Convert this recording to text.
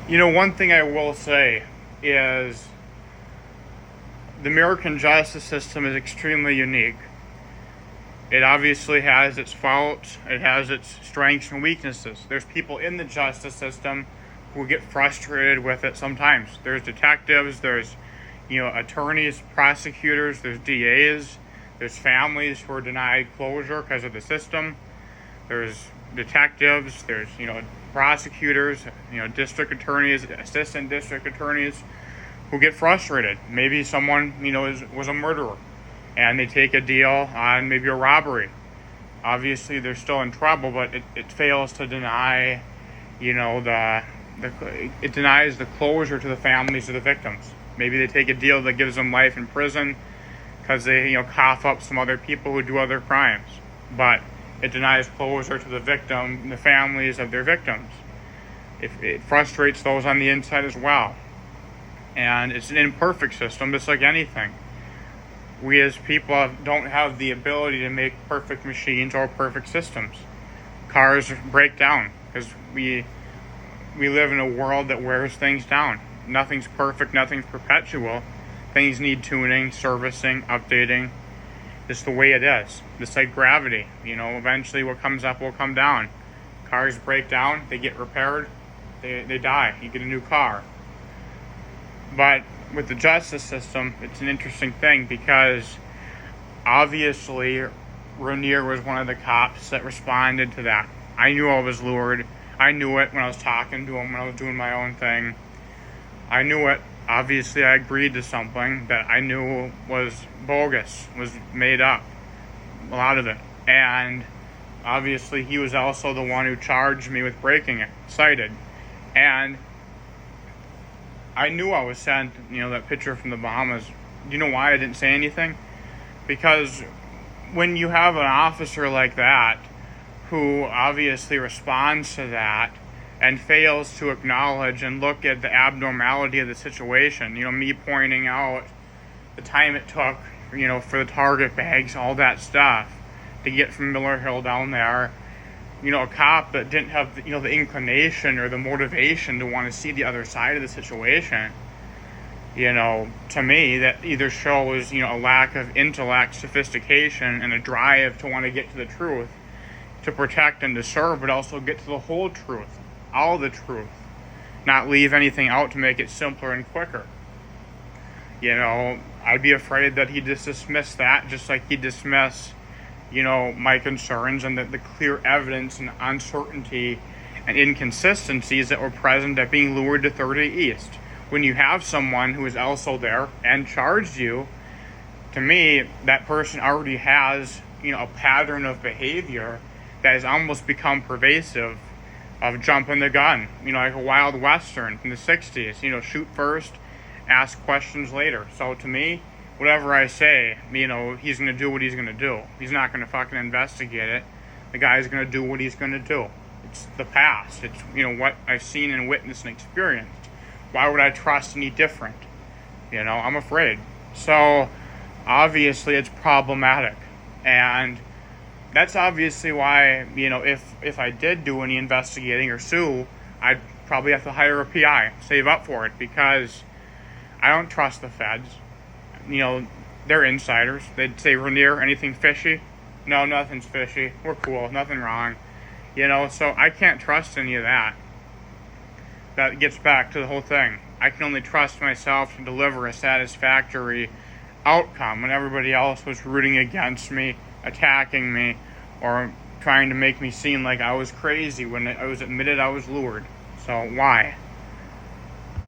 One thing I will say is the American justice system is extremely unique. It obviously has its faults, it has its strengths and weaknesses. There's people in the justice system who get frustrated with it sometimes. There's detectives, there's attorneys, prosecutors, there's DAs, there's families who are denied closure because of the system. There's detectives, there's prosecutors, district attorneys, assistant district attorneys who get frustrated. Maybe someone was a murderer, and they take a deal on maybe a robbery. Obviously, they're still in trouble, but it fails to deny, it denies the closure to the families of the victims. Maybe they take a deal that gives them life in prison because they cough up some other people who do other crimes, but it denies closure to the victim and the families of their victims. It frustrates those on the inside as well. And it's an imperfect system, just like anything. We as people don't have the ability to make perfect machines or perfect systems. Cars break down because we live in a world that wears things down. Nothing's perfect, nothing's perpetual. Things need tuning, servicing, updating. It's the way it is. It's like gravity. Eventually what comes up will come down. Cars break down, they get repaired, they die. You get a new car. But with the justice system, it's an interesting thing because obviously Rainier was one of the cops that responded to that. I knew I was lured. I knew it when I was talking to him, when I was doing my own thing. I knew it. Obviously, I agreed to something that I knew was bogus, was made up, a lot of it. And obviously, he was also the one who charged me with breaking it, cited. And I knew I was sent, that picture from the Bahamas. Do you know why I didn't say anything? Because when you have an officer like that, who obviously responds to that, and fails to acknowledge and look at the abnormality of the situation. Me pointing out the time it took, for the Target bags, all that stuff, to get from Miller Hill down there. A cop that didn't have, the inclination or the motivation to want to see the other side of the situation. To me, that either shows, a lack of intellect, sophistication, and a drive to want to get to the truth, to protect and to serve, but also get to the whole truth. All the truth, not leave anything out to make it simpler and quicker. I'd be afraid that he'd just dismiss that, just like he'd dismiss, my concerns and the clear evidence and uncertainty and inconsistencies that were present at being lured to 30 East. When you have someone who is also there and charged you, to me, that person already has, a pattern of behavior that has almost become pervasive, of jumping the gun, like a Wild Western from the 60s, shoot first, ask questions later. So to me, whatever I say, he's going to do what he's going to do. He's not going to fucking investigate it. The guy's going to do what he's going to do. It's the past. It's, what I've seen and witnessed and experienced. Why would I trust any different? I'm afraid. So, obviously, it's problematic. And that's obviously why, if I did do any investigating or sue, I'd probably have to hire a PI, save up for it, because I don't trust the feds. They're insiders. They'd say, Rainier, anything fishy? No, nothing's fishy. We're cool. Nothing wrong. So I can't trust any of that. That gets back to the whole thing. I can only trust myself to deliver a satisfactory outcome when everybody else was rooting against me, attacking me, or trying to make me seem like I was crazy when I was admitted I was lured. So why?